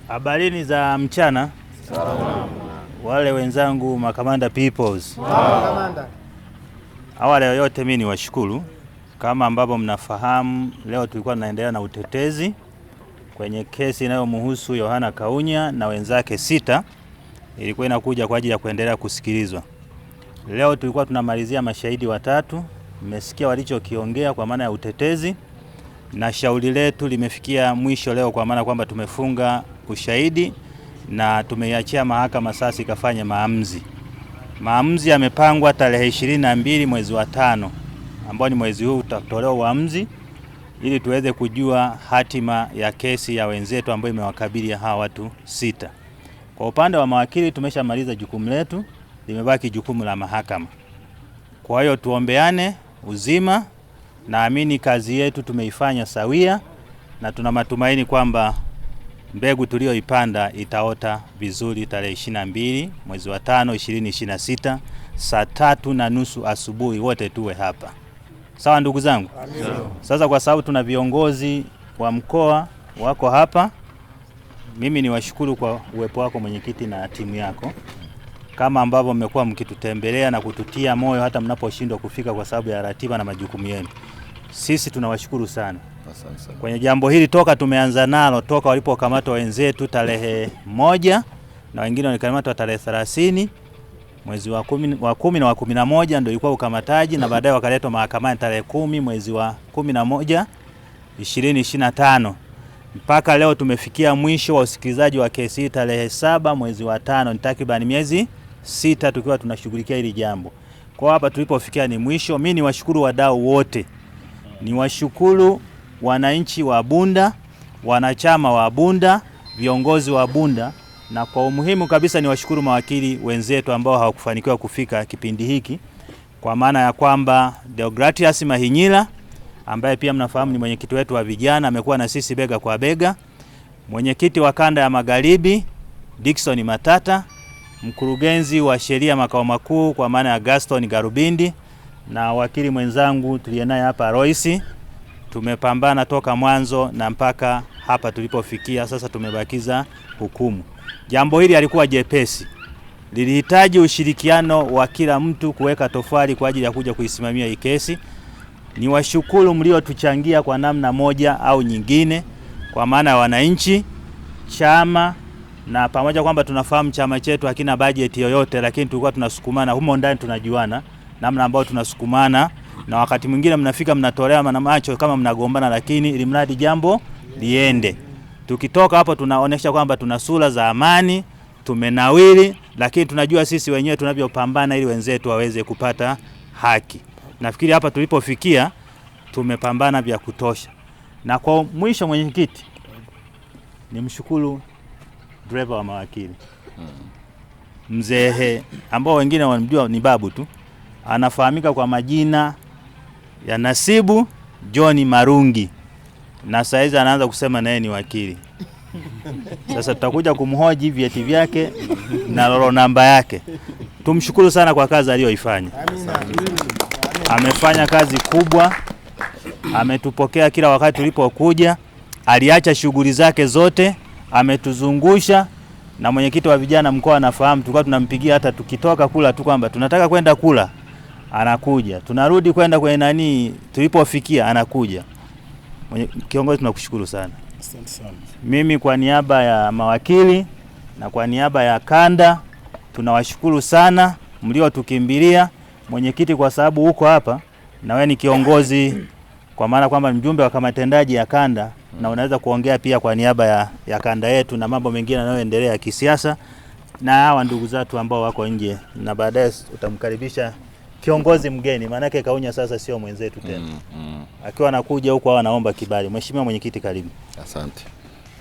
Habarini za mchana. Salama. Wale wenzangu makamanda peoples. Makamanda. Awali ya yote mimi niwashukuru. Kama ambavyo mnafahamu, leo tulikuwa tunaendelea na utetezi kwenye kesi inayomhusu Yohana Kaunya na wenzake 6. Ilikuwa inakuja kwa ajili ya kuendelea kusikilizwa. Leo tulikuwa tunamalizia mashahidi 3. Mmesikia walichokiongea kwa maana ya utetezi, na shauri letu limefikia mwisho leo kwa maana kwamba tumefunga ushahidi na tumeiachia mahakama sasa ikafanye maamuzi. Maamuzi yamepangwa tarehe 22 mwezi wa 5, ambao ni mwezi huu utatolewa uamuzi ili tuweze kujua hatima ya kesi ya wenzetu ambayo imewakabili hawa watu 6. Kwa upande wa mawakili tumeshamaliza jukumu letu, limebaki jukumu la mahakama. Kwa hiyo tuombeane uzima. Naamini kazi yetu tumeifanya sawia na tuna matumaini kwamba mbegu tulioipanda itaota vizuri tarehe 22 mwezi wa 5 2026 saa 3:30 asubuhi wote tuwe hapa. Sawa ndugu zangu? Sasa kwa sababu tuna viongozi wa mkoa wako hapa, mimi niwashukuru kwa uwepo wako mwenyekiti na timu yako. Kama ambavyo mmekuwa mkitutembelea na kututia moyo hata mnaposhindwa kufika kwa sababu ya ratiba na majukumu yenu. Sisi tunawashukuru sana. Kwenye jambo hili toka tumeanza nalo, toka walipokamatwa wenzetu tarehe 1 na wengine walikamatwa tarehe 30 mwezi wa 10 na wa 11 ndio ilikuwa ukamataji, na baadaye wakaletwa mahakamani tarehe 10 mwezi wa 11 2025. Mpaka leo tumefikia mwisho wa usikilizaji wa kesi hii tarehe 7 mwezi wa 5, ni takriban miezi 6 tukiwa tunashughulikia hili jambo. Kwa hapa tulipofikia ni mwisho. Mimi niwashukuru wadau wote. Niwashukuru wananchi wa Bunda, wanachama wa Bunda, viongozi wa Bunda, na kwa umuhimu kabisa niwashukuru mawakili wenzetu ambao hawakufanikiwa kufika kipindi hiki, kwa maana ya kwamba Deogratias Mahinyila ambaye pia mnafahamu ni mwenyekiti wetu wa vijana, amekuwa na sisi bega kwa bega. Mwenyekiti wa kanda ya Magharibi Dickson Matata, mkurugenzi wa sheria makao makuu kwa maana ya Gaston Garubindi, na wakili mwenzangu tuliyenaye hapa Royce. Tumepambana toka mwanzo na mpaka hapa tulipofikia sasa, tumebakiza hukumu. Jambo hili halikuwa jepesi, lilihitaji ushirikiano wa kila mtu kuweka tofali kwa ajili ya kuja kuisimamia hii kesi. Niwashukuru mliotuchangia kwa namna moja au nyingine, kwa maana ya wananchi, chama, na pamoja kwamba tunafahamu chama chetu hakina bajeti yoyote, lakini tulikuwa tunasukumana humo ndani, tunajuana namna ambayo tunasukumana, na wakati mwingine mnafika mnatolea na macho kama mnagombana, lakini ili mradi jambo liende. Tukitoka hapo tunaonesha kwamba tuna sura za amani, tumenawili, lakini tunajua sisi wenyewe tunavyopambana ili wenzetu waweze kupata haki. Nafikiri hapa tulipofikia tumepambana vya kutosha. Na kwa mwisho, mwenyekiti, nimshukuru driver wa mawakili Mzehe, ambao wengine wanamjua ni babu tu, anafahamika kwa majina ya Nasibu John Marungi, na saizi anaanza kusema naye ni wakili. Sasa tutakuja kumhoji vyeti vyake na lolo namba yake. Tumshukuru sana kwa kazi aliyoifanya. Amefanya kazi kubwa, ametupokea kila wakati tulipokuja, aliacha shughuli zake zote, ametuzungusha. Na mwenyekiti wa vijana mkoa anafahamu, tulikuwa tunampigia hata tukitoka kula tu kwamba tunataka kwenda kula, anakuja. Tunarudi kwenda kwenye nani, tulipofikia anakuja. Kiongozi, tunakushukuru sana. Asante sana. Mimi kwa niaba ya mawakili na kwa niaba ya kanda tunawashukuru sana mliotukimbilia. Mwenyekiti, kwa sababu uko hapa na wewe ni kiongozi, kwa maana kwamba mjumbe wa kamati tendaji ya kanda, na unaweza kuongea pia kwa niaba ya kanda yetu na mambo mengine yanayoendelea ya kisiasa, na hawa ndugu zetu ambao wako nje, na baadaye utamkaribisha kiongozi mgeni, maana yake Kaunya sasa sio mwenzetu tena. Akiwa anakuja huko anaomba kibali. Mheshimiwa mwenyekiti, karibu. Asante.